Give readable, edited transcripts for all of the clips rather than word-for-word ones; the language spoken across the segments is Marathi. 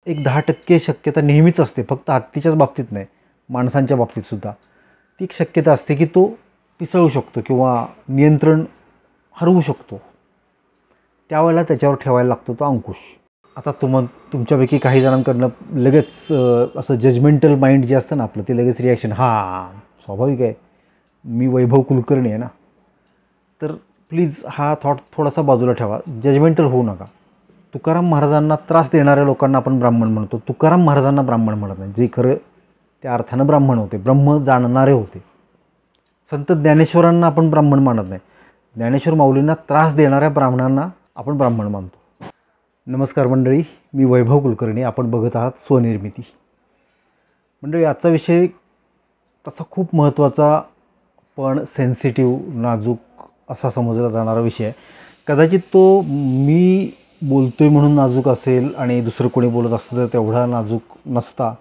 एक 10% शक्यता नेहमीच असते, फक्त हत्तीच्याच बाबतीत नाही, माणसांच्या बाबतीतसुद्धा ती एक शक्यता असते की तो पिसळू शकतो किंवा नियंत्रण हरवू शकतो. त्यावेळेला त्याच्यावर ठेवायला लागतो तो अंकुश. आता तुमच्यापैकी काही जणांकडनं लगेच असं जजमेंटल माइंड जे असतं ना आपलं, ते लगेच रिॲक्शन, स्वाभाविक आहे, मी वैभव कुलकर्णी आहे ना. तर प्लीज हा थॉट थोडासा बाजूला ठेवा, जजमेंटल होऊ नका. तुकाराम महाराजांना त्रास देणाऱ्या लोकांना आपण ब्राह्मण म्हणतो, तुकाराम महाराजांना ब्राह्मण म्हणत नाही, जे खरं त्या अर्थानं ब्राह्मण होते, ब्रह्म जाणणारे होते. संत ज्ञानेश्वरांना आपण ब्राह्मण मानत नाही, ज्ञानेश्वर माऊलींना त्रास देणाऱ्या ब्राह्मणांना आपण ब्राह्मण मानतो. नमस्कार मंडळी, मी वैभव कुलकर्णी, आपण बघत आहात स्वनिर्मिती. मंडळी, आजचा विषय तसा खूप महत्त्वाचा पण सेन्सिटिव्ह, नाजूक असा समजला जाणारा विषय आहे. कदाचित तो मी बोलतो आहे म्हणून नाजूक असेल आणि दुसरं कोणी बोलत असतं तर तेवढा नाजूक नसता,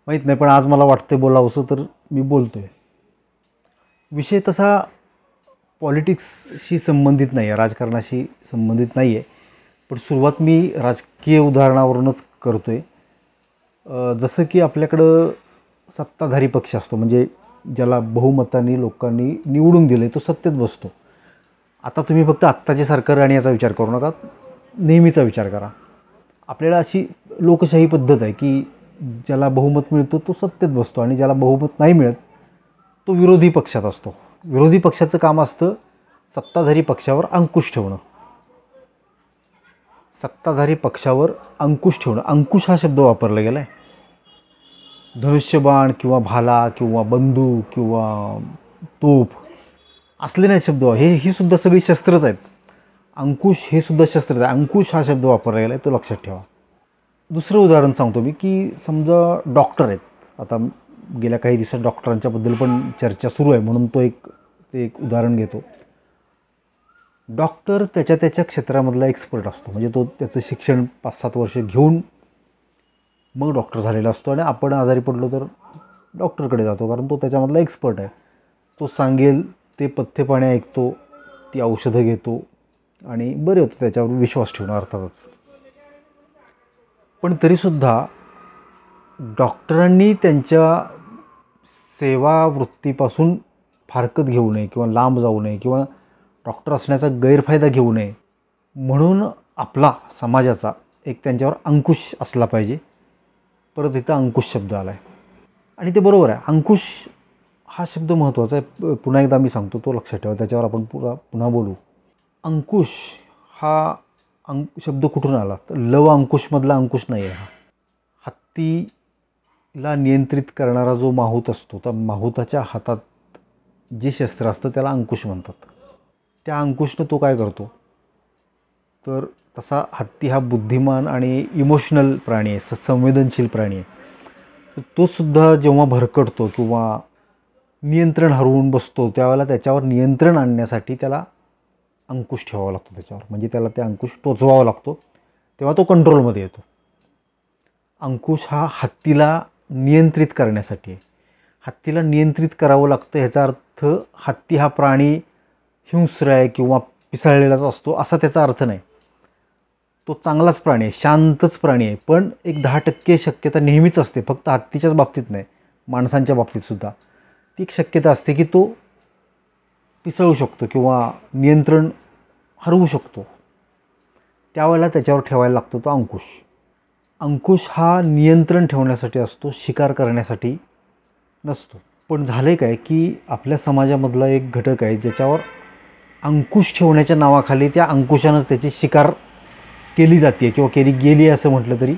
माहीत नाही, पण आज मला वाटतं बोलावंसं तर मी बोलतो आहे. विषय तसा पॉलिटिक्सशी संबंधित नाही आहे, राजकारणाशी संबंधित नाही आहे, पण सुरुवात मी राजकीय उदाहरणावरूनच करतो आहे. जसं की आपल्याकडं सत्ताधारी पक्ष असतो, म्हणजे ज्याला बहुमताने लोकांनी निवडून दिले, तो सत्तेत बसतो. आता तुम्ही फक्त आत्ताचे सरकार आणि याचा विचार करू नका, नेहमीचा विचार करा. आपल्याला अशी लोकशाही पद्धत आहे की ज्याला बहुमत मिळतो तो सत्तेत बसतो आणि ज्याला बहुमत नाही मिळत तो विरोधी पक्षात असतो. विरोधी पक्षाचं काम असतं सत्ताधारी पक्षावर अंकुश ठेवणं. सत्ताधारी पक्षावर अंकुश ठेवणं, अंकुश हा शब्द वापरला गेला आहे. धनुष्यबाण किंवा भाला किंवा बंदूक किंवा तोफ असले नाही शब्द, ही सुद्धा सगळी शस्त्रच आहेत. अंकुश हे सुद्धा शस्त्रच आहे. अंकुश हा शब्द वापरला गेला आहे, तो लक्षात ठेवा. दुसरं उदाहरण सांगतो मी, की समजा डॉक्टर आहेत. आता गेल्या काही दिवसात डॉक्टरांच्याबद्दल पण चर्चा सुरू आहे, म्हणून ते एक उदाहरण घेतो. डॉक्टर त्याच्या क्षेत्रामधला एक्सपर्ट असतो, म्हणजे तो त्याचं शिक्षण 5-7 वर्ष घेऊन मग डॉक्टर झालेला असतो आणि आपण आजारी पडलो तर डॉक्टरकडे जातो, कारण तो त्याच्यामधला एक्सपर्ट आहे. तो सांगेल ते पथ्यपाणी ऐकतो, ती औषधं घेतो आणि बरे होतं, त्याच्यावर विश्वास ठेवणं अर्थातच. पण तरीसुद्धा डॉक्टरांनी त्यांच्या सेवावृत्तीपासून फारकत घेऊ नये किंवा लांब जाऊ नये किंवा डॉक्टर असण्याचा गैरफायदा घेऊ नये, म्हणून आपला समाजाचा एक त्यांच्यावर अंकुश असला पाहिजे. परत इथं अंकुश शब्द आला आहे आणि ते बरोबर आहे. अंकुश हा शब्द महत्त्वाचा आहे. पुन्हा एकदा मी सांगतो, तो लक्षात ठेवा, त्याच्यावर आपण पुन्हा बोलू. अंकुश हा शब्द कुठून आला तर लव अंकुशमधला अंकुश नाही आहे. हा हत्तीला नियंत्रित करणारा जो माहूत असतो, त्या माहूताच्या हातात जे शस्त्र असतं त्याला अंकुश म्हणतात. त्या अंकुशनं तो काय करतो तर तसा हत्ती हा बुद्धिमान आणि इमोशनल प्राणी आहे, संवेदनशील प्राणी आहे. तो सुद्धा जेव्हा भरकटतो किंवा नियंत्रण हरवून बसतो त्यावेळेला त्याच्यावर नियंत्रण आणण्यासाठी त्याला अंकुश ठेवावा लागतो त्याच्यावर, म्हणजे त्याला ते अंकुश टोचवावा लागतो, तेव्हा तो कंट्रोलमध्ये येतो. अंकुश हा हत्तीला नियंत्रित करण्यासाठी आहे. हत्तीला नियंत्रित करावं लागतं, ह्याचा अर्थ हत्ती हा प्राणी हिंस्र आहे किंवा पिसाळलेलाच असतो असा त्याचा अर्थ नाही. तो चांगलाच प्राणी आहे, शांतच प्राणी आहे, पण एक 10% शक्यता नेहमीच असते, फक्त हत्तीच्याच बाबतीत नाही, माणसांच्या बाबतीतसुद्धा ती एक शक्यता असते की तो पिसळू शकतो किंवा नियंत्रण हरवू शकतो. त्यावेळेला त्याच्यावर ठेवायला लागतो तो अंकुश. अंकुश हा नियंत्रण ठेवण्यासाठी असतो, शिकार करण्यासाठी नसतो. पण झाले काय की आपल्या समाजामधला एक घटक आहे ज्याच्यावर अंकुश ठेवण्याच्या नावाखाली त्या अंकुशानंच त्याची शिकार केली जाते किंवा केली गेली असं म्हटलं तरी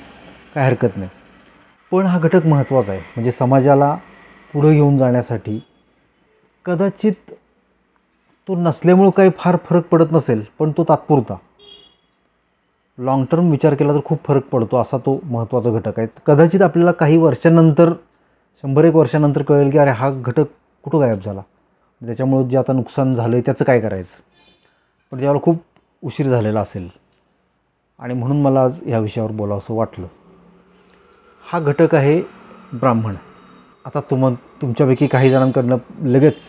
काय हरकत नाही. पण हा घटक महत्त्वाचा आहे, म्हणजे समाजाला पुढं घेऊन जाण्यासाठी. कदाचित तो नसल्यामुळं काही फार फरक पडत नसेल, पण तो तात्पुरता. लाँग टर्म विचार केला तर खूप फरक पडतो असा तो महत्त्वाचा घटक आहे. कदाचित आपल्याला काही वर्षानंतर, 100-1 वर्षानंतर कळेल की अरे हा घटक कुठं गायब झाला, त्याच्यामुळं जे आता नुकसान झालं आहे त्याचं काय करायचं. पण त्यावेळेला खूप उशीर झालेला असेल आणि म्हणून मला आज ह्या विषयावर बोलावंसं वाटलं. हा घटक आहे ब्राह्मण. आता तुमच्यापैकी काही जणांकडनं लगेच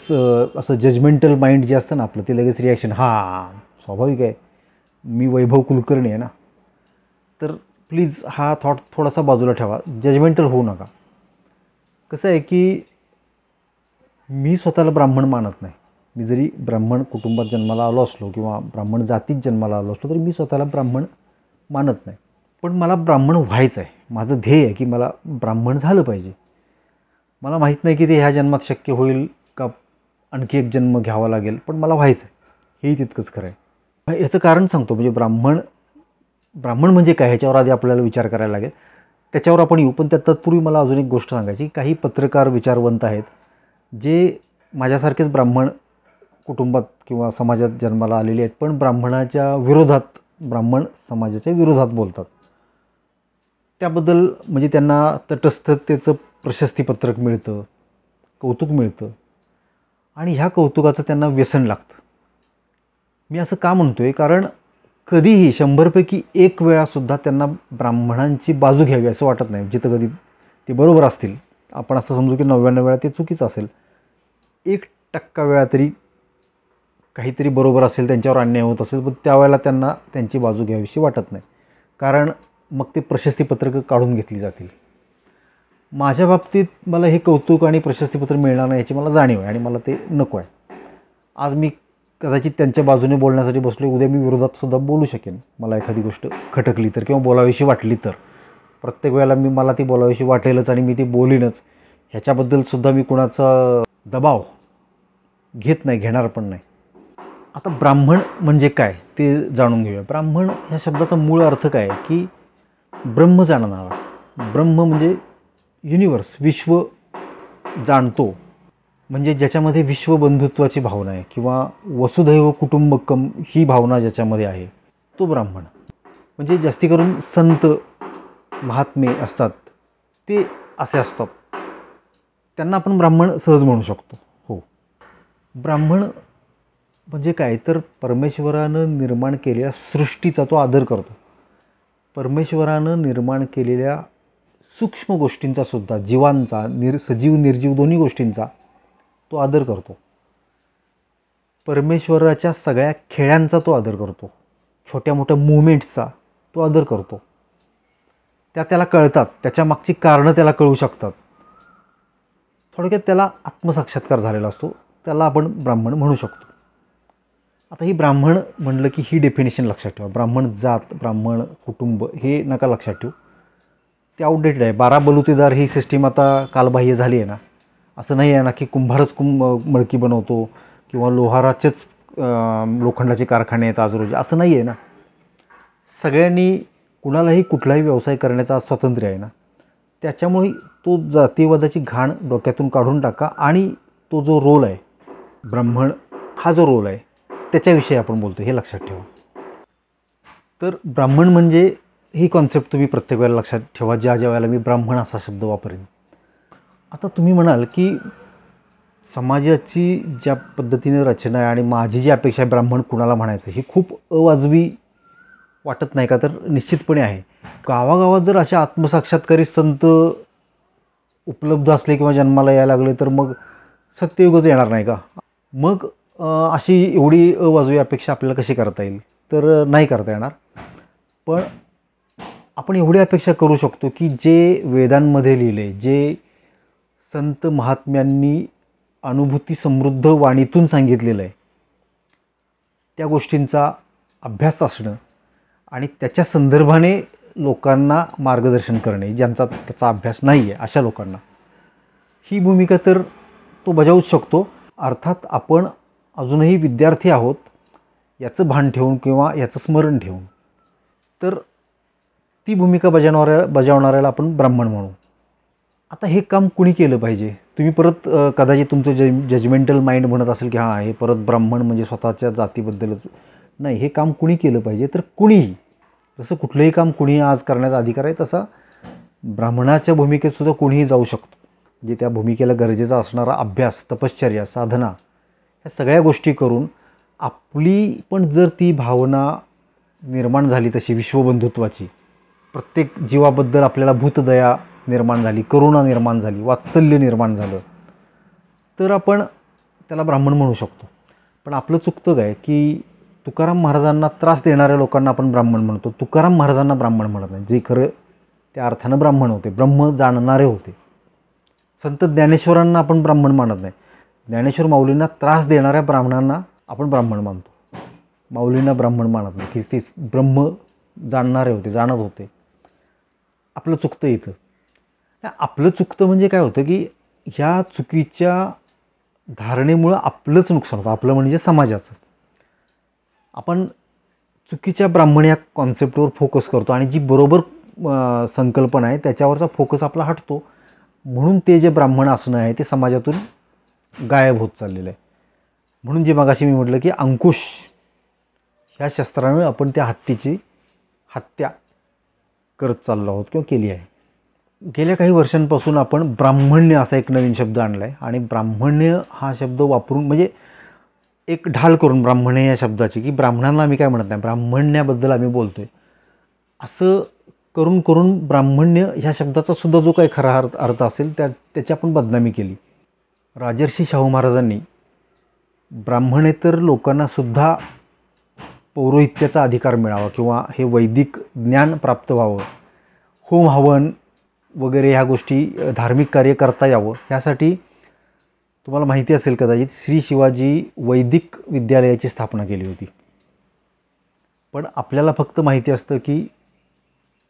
असं जजमेंटल माइंड जे असतं ना आपलं, ते लगेच रिॲक्शन, स्वाभाविक आहे, मी वैभव कुलकर्णी आहे ना. तर प्लीज हा थॉट थोडासा बाजूला ठेवा, जजमेंटल होऊ नका. कसं आहे की मी स्वतःला ब्राह्मण मानत नाही. मी जरी ब्राह्मण कुटुंबात जन्माला आलो असलो किंवा ब्राह्मण जातीत जन्माला आलो असलो तरी मी स्वतःला ब्राह्मण मानत नाही. पण मला ब्राह्मण व्हायचं आहे. माझं ध्येय आहे की मला ब्राह्मण झालं पाहिजे. मला माहीत नाही की ते ह्या जन्मात शक्य होईल का आणखी एक जन्म घ्यावा लागेल, पण मला व्हायचं आहे, हेही तितकंच खरं आहे. याचं कारण सांगतो. म्हणजे ब्राह्मण म्हणजे काय ह्याच्यावर आधी आपल्याला विचार करायला लागेल. त्याच्यावर आपण येऊ. पण तत्पूर्वी मला अजून एक गोष्ट सांगायची. काही पत्रकार विचारवंत आहेत जे माझ्यासारखेच ब्राह्मण कुटुंबात किंवा समाजात जन्माला आलेले आहेत, पण ब्राह्मणाच्या विरोधात, ब्राह्मण समाजाच्या विरोधात बोलतात. त्याबद्दल म्हणजे त्यांना तटस्थतेचं प्रशस्तीपत्रक मिळतं, कौतुक मिळतं आणि ह्या कौतुकाचं त्यांना व्यसन लागतं. मी असं का म्हणतो आहे? कारण कधीही 100पैकी 1 वेळासुद्धा त्यांना ब्राह्मणांची बाजू घ्यावी असं वाटत नाही. जिथं कधी ते बरोबर असतील, आपण असं समजू की 99 वेळा ते चुकीचं असेल, 1% वेळा तरी काहीतरी बरोबर असेल, त्यांच्यावर अन्याय होत असेल, पण त्यावेळेला त्यांना त्यांची बाजू घ्यावीशी वाटत नाही. कारण मग ते प्रशस्तीपत्रकं काढून घेतली जातील. माझ्या बाबतीत मला हे कौतुक आणि प्रशस्तीपत्र मिळणार नाही याची मला जाणीव आहे आणि मला ते नको आहे. आज मी कदाचित त्यांच्या बाजूने बोलण्यासाठी बसलो, उद्या मी विरोधातसुद्धा बोलू शकेन. मला एखादी गोष्ट खटकली तर किंवा बोलावीशी वाटली तर. प्रत्येक वेळेला मला ती बोलावीशी वाटेलच आणि मी ती बोलीनच ह्याच्याबद्दलसुद्धा मी कुणाचा दबाव घेत नाही, घेणार पण नाही. आता ब्राह्मण म्हणजे काय ते जाणून घेऊया. ब्राह्मण ह्या शब्दाचा मूळ अर्थ काय आहे की ब्रह्म जाणणारा. ब्रह्म म्हणजे युनिवर्स, विश्व जाणतो, म्हणजे ज्याच्यामध्ये विश्वबंधुत्वाची भावना आहे किंवा वसुधैव कुटुंबकम ही भावना ज्याच्यामध्ये आहे तो ब्राह्मण. म्हणजे जास्ती करून संत महात्मे असतात ते असे असतात, त्यांना आपण ब्राह्मण सहज म्हणू शकतो. हो, ब्राह्मण म्हणजे काय तर परमेश्वरानं निर्माण केलेल्या सृष्टीचा तो आदर करतो. परमेश्वरानं निर्माण केलेल्या सूक्ष्म गोष्टींचा सुद्धा, जीवांचा, सजीव निर्जीव दोन्ही गोष्टींचा तो आदर करतो. परमेश्वराच्या सगळ्या खेळांचा तो आदर करतो. छोट्या मोठ्या मुवमेंट्सचा तो आदर करतो. त्याला कळतात, त्याच्या मागची कारणं त्याला कळू शकतात. थोडक्यात त्याला आत्मसाक्षात्कार झालेला असतो. त्याला आपण ब्राह्मण म्हणू शकतो. आता ही ब्राह्मण म्हणलं की ही डेफिनेशन लक्षात ठेवा. ब्राह्मण जात, ब्राह्मण कुटुंब हे नका लक्षात ठेवू, ते आउटडेटेड आहे. 12 बलुतेदार ही सिस्टीम आता कालबाह्य झाली आहे ना. असं नाही आहे ना की कुंभारच मडकी बनवतो किंवा लोहाराचेच लोखंडाचे कारखाने आहेत आज रोजी, असं नाही आहे ना. सगळ्यांनी कुणालाही कुठलाही व्यवसाय करण्याचा स्वातंत्र्य आहे ना. त्याच्यामुळे तो जातीवादाची घाण डोक्यातून काढून टाका आणि तो जो रोल आहे ब्राह्मण हा जो रोल आहे त्याच्याविषयी आपण बोलतो, हे लक्षात ठेवा. तर ब्राह्मण म्हणजे ही कॉन्सेप्ट तुम्ही प्रत्येक वेळेला लक्षात ठेवा ज्या वेळेला मी ब्राह्मण असा शब्द वापरेन. आता तुम्ही म्हणाल की समाजाची ज्या पद्धतीने रचना आहे आणि माझी जी अपेक्षा आहे ब्राह्मण कुणाला म्हणायचं, ही खूप अवाजवी वाटत नाही का? तर निश्चितपणे आहे. गावागावात जर अशा आत्मसाक्षात्कारी संत उपलब्ध असले किंवा जन्माला यायला लागले तर मग सत्ययुगच येणार नाही का? मग अशी एवढी अवाजवी अपेक्षा आपल्याला कशी करता येईल? तर नाही करता येणार. पण आपण एवढी अपेक्षा करू शकतो की जे वेदांमध्ये लिहिले, जे संत महात्म्यांनी अनुभूती समृद्ध वाणीतून सांगितलेलं आहे, त्या गोष्टींचा अभ्यास असणं आणि त्याच्या संदर्भाने लोकांना मार्गदर्शन करणे, ज्यांचा त्याचा अभ्यास नाही आहे अशा लोकांना, ही भूमिका तर तो बजावूच शकतो. अर्थात आपण अजूनही विद्यार्थी आहोत याचं भान ठेवून किंवा याचं स्मरण ठेवून, तर ती भूमिका बजावणाऱ्याला आपण ब्राह्मण म्हणू. आता हे काम कुणी केलं पाहिजे? तुम्ही परत कदाचित तुमचं जजमेंटल माइंड म्हणत असेल की हां, हे परत ब्राह्मण म्हणजे स्वतःच्या जातीबद्दलच. नाही, हे काम कुणी केलं पाहिजे? तर कुणीही. जसं कुठलंही काम कुणीही आज करण्याचा अधिकार आहे, तसा ब्राह्मणाच्या भूमिकेतसुद्धा कुणीही जाऊ शकतो. म्हणजे त्या भूमिकेला गरजेचा असणारा अभ्यास, तपश्चर्या, साधना, ह्या सगळ्या गोष्टी करून आपली पण जर ती भावना निर्माण झाली तशी विश्वबंधुत्वाची, प्रत्येक जीवाबद्दल आपल्याला भूतदया निर्माण झाली, करुणा निर्माण झाली, वात्सल्य निर्माण झालं, तर आपण त्याला ब्राह्मण म्हणू शकतो. पण आपलं चुकतं काय की तुकाराम महाराजांना त्रास देणाऱ्या लोकांना आपण ब्राह्मण म्हणतो. तुकाराम महाराजांना ब्राह्मण म्हणत नाही, जे खरं त्या अर्थानं ब्राह्मण होते, ब्रह्म जाणणारे होते. संत ज्ञानेश्वरांना आपण ब्राह्मण मानत नाही. ज्ञानेश्वर माऊलींना त्रास देणाऱ्या ब्राह्मणांना आपण ब्राह्मण मानतो. माऊलींना ब्राह्मण मानत नाही, की ते ब्रह्म जाणणारे होते, जाणत होते. आपलं चुकतं इथं. आपलं चुकतं म्हणजे काय होतं, की ह्या चुकीच्या धारणेमुळं आपलंच नुकसान होतं, आपलं म्हणजे समाजाचं. आपण चुकीच्या ब्राह्मण या कॉन्सेप्टवर फोकस करतो आणि जी बरोबर संकल्पना आहे त्याच्यावरचा फोकस आपला हटतो. म्हणून ते जे ब्राह्मण असणं आहे ते समाजातून गायब होत चाललेलं आहे. म्हणून जे मगाशी मी म्हटलं, की अंकुश ह्या शस्त्रानं आपण त्या हत्तीची हत्या करत चाललो आहोत किंवा केली आहे. गेल्या काही वर्षांपासून आपण ब्राह्मण्य असा एक नवीन शब्द आणला आहे आणि ब्राह्मण्य हा शब्द वापरून म्हणजे एक ढाल करून ब्राह्मण्य या शब्दाची, की ब्राह्मणांना आम्ही काय म्हणत नाही, ब्राह्मण्याबद्दल आम्ही बोलतो आहे असं करून करून ब्राह्मण्य ह्या शब्दाचा सुद्धा जो काही खरा अर्थ असेल त्याची आपण बदनामी केली. राजर्षी शाहू महाराजांनी ब्राह्मणेतर लोकांनासुद्धा पौरोहित्याचा अधिकार मिळावा किंवा हे वैदिक ज्ञान प्राप्त व्हावं, होम हवन वगैरे ह्या गोष्टी धार्मिक कार्य करता यावं, ह्यासाठी तुम्हाला माहिती असेल कदाचित श्री शिवाजी वैदिक विद्यालयाची स्थापना केली होती. पण आपल्याला फक्त माहिती असतं की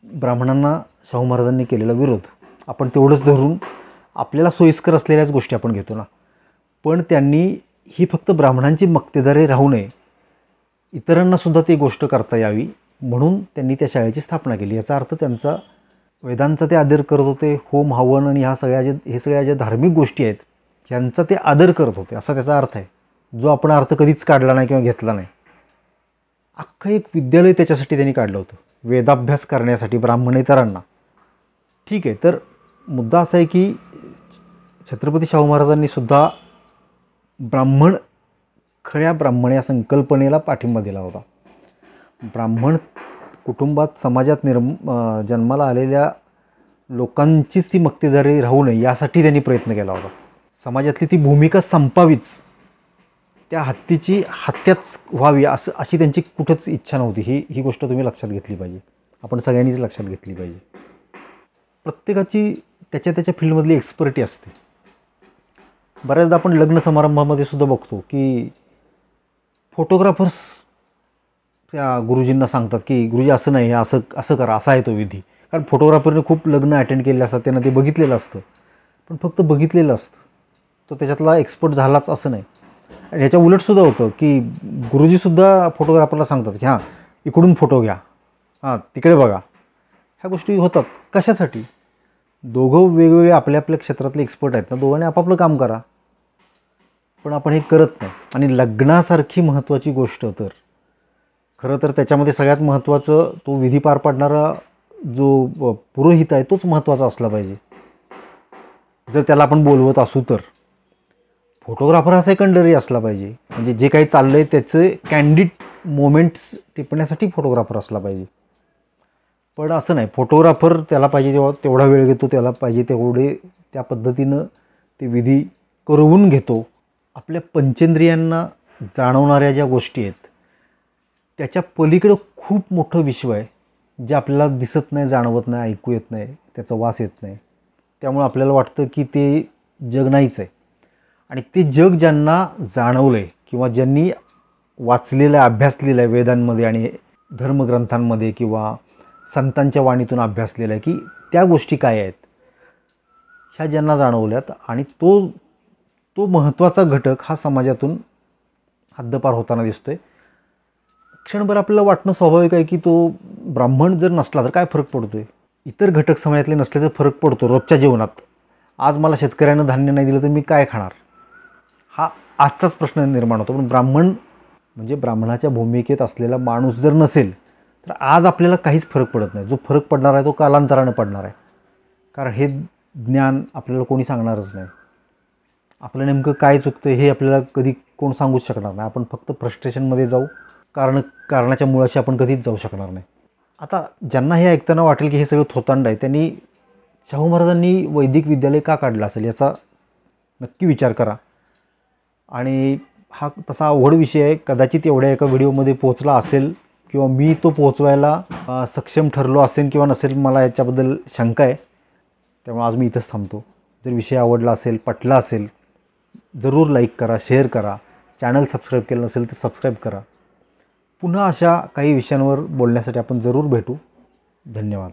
ब्राह्मणांना शाहू महाराजांनी केलेला विरोध, आपण तेवढंच धरून आपल्याला सोयीस्कर असलेल्याच गोष्टी आपण घेतो ना. पण त्यांनी ही फक्त ब्राह्मणांची मक्तेदारी राहू नये, इतरांनासुद्धा ती गोष्ट करता यावी म्हणून त्यांनी त्या शाळेची स्थापना केली. याचा अर्थ त्यांचा वेदांचा ते आदर करत होते, होम हवन आणि हे सगळ्या ज्या धार्मिक गोष्टी आहेत यांचा ते आदर करत होते असा त्याचा अर्थ आहे, जो आपण अर्थ कधीच काढला नाही किंवा घेतला नाही. अख्खं एक विद्यालय त्याच्यासाठी त्यांनी काढलं होतं, वेदाभ्यास करण्यासाठी ब्राह्मणेतरांना. ठीक आहे, तर मुद्दा असा आहे की छत्रपती शाहू महाराजांनी सुद्धा खऱ्या ब्राह्मण या संकल्पनेला पाठिंबा दिला होता. ब्राह्मण कुटुंबात समाजात जन्माला आलेल्या लोकांचीच ती मक्तेदारी राहू नये यासाठी त्यांनी प्रयत्न केला होता. समाजातली ती भूमिका संपावीच, त्या हत्तीची हत्याच व्हावी अशी त्यांची कुठंच इच्छा नव्हती. ही गोष्ट तुम्ही लक्षात घेतली पाहिजे, आपण सगळ्यांनीच लक्षात घेतली पाहिजे. प्रत्येकाची त्याच्या फील्डमधली एक्सपर्टी असते. बऱ्याचदा आपण लग्न समारंभामध्ये सुद्धा बघतो की फोटोग्राफर्स त्या गुरुजींना सांगतात की गुरुजी असं नाही, असं करा, असा आहे तो विधी. कारण फोटोग्राफरने खूप लग्न अटेंड केलेलं असतात, त्यांना ते बघितलेलं असतं. पण फक्त बघितलेलं असतं, तो त्याच्यातला एक्सपर्ट झालाच असं नाही. आणि ह्याच्या उलटसुद्धा होतं की गुरुजीसुद्धा फोटोग्राफरला सांगतात की हां इकडून फोटो घ्या, हां तिकडे बघा. ह्या गोष्टी होतात कशासाठी? दोघं वेगवेगळे आपल्या क्षेत्रातले एक्सपर्ट आहेत ना, दोघांनी आपापलं काम करा. पण आपण हे करत नाही. आणि लग्नासारखी महत्त्वाची गोष्ट तर खरं तर त्याच्यामध्ये सगळ्यात महत्त्वाचं तो विधी पार पाडणारा जो पुरोहित आहे तोच महत्त्वाचा असला पाहिजे, जर त्याला आपण बोलवत असू तर. फोटोग्राफर हा सेकंडरी असला पाहिजे, म्हणजे जे काही चाललं आहे त्याचे कॅन्डिड मोमेंट्स टिपण्यासाठी फोटोग्राफर असला पाहिजे. पण असं नाही, फोटोग्राफर त्याला पाहिजे तेवढा वेळ घेतो, त्याला पाहिजे तेवढे त्या पद्धतीनं ते विधी करवून घेतो. आपल्या पंचेंद्रियांना जाणवणाऱ्या ज्या गोष्टी आहेत त्याच्या पलीकडं खूप मोठं विश्व आहे जे आपल्याला दिसत नाही, जाणवत नाही, ऐकू येत नाही, त्याचा वास येत नाही. त्यामुळे आपल्याला वाटतं की ते जग नाहीच आहे. आणि ते जग ज्यांना जाणवलं आहे किंवा ज्यांनी वाचलेलं आहे, अभ्यासलेलं आहे वेदांमध्ये आणि धर्मग्रंथांमध्ये किंवा संतांच्या वाणीतून अभ्यासलेलं आहे की त्या गोष्टी काय आहेत, ह्या ज्यांना जाणवल्यात आणि तो महत्त्वाचा घटक हा समाजातून हद्दपार होताना दिसतो आहे. क्षणभर आपल्याला वाटणं स्वाभाविक आहे की तो ब्राह्मण जर नसला तर काय फरक पडतो आहे, इतर घटक समाजातले नसले तर फरक पडतो रोजच्या जीवनात. आज मला शेतकऱ्यानं धान्य नाही दिलं तर मी काय खाणार, हा आजचाच प्रश्न निर्माण होतो. पण ब्राह्मण म्हणजे ब्राह्मणाच्या भूमिकेत असलेला माणूस जर नसेल तर आज आपल्याला काहीच फरक पडत नाही. जो फरक पडणार आहे तो कालांतरानं पडणार आहे, कारण हे ज्ञान आपल्याला कोणी सांगणारच नाही. आपलं नेमकं काय चुकतं हे आपल्याला कधी कोण सांगूच शकणार नाही. आपण फक्त फ्रस्ट्रेशनमध्ये जाऊ, कारणाच्या मुळाशी आपण कधीच जाऊ शकणार नाही. आता ज्यांना हे ऐकताना वाटेल की हे सगळं थोतांड आहे, त्यांनी शाहू महाराजांनी वैदिक विद्यालय का काढलं असेल याचा नक्की विचार करा. आणि हा तसा अवघड विषय आहे. कदाचित एवढ्या एका व्हिडिओमध्ये पोहोचला असेल किंवा मी तो पोहोचवायला सक्षम ठरलो असेल किंवा नसेल, मला याच्याबद्दल शंका आहे. त्यामुळे आज मी इथंच थांबतो. जर विषय आवडला असेल, पटला असेल, जरूर लाईक करा, शेअर करा. चॅनल सबस्क्राईब केलं नसेल तर सबस्क्राईब करा. पुन्हा अशा काही विषयांवर बोलण्यासाठी आपण जरूर भेटू. धन्यवाद.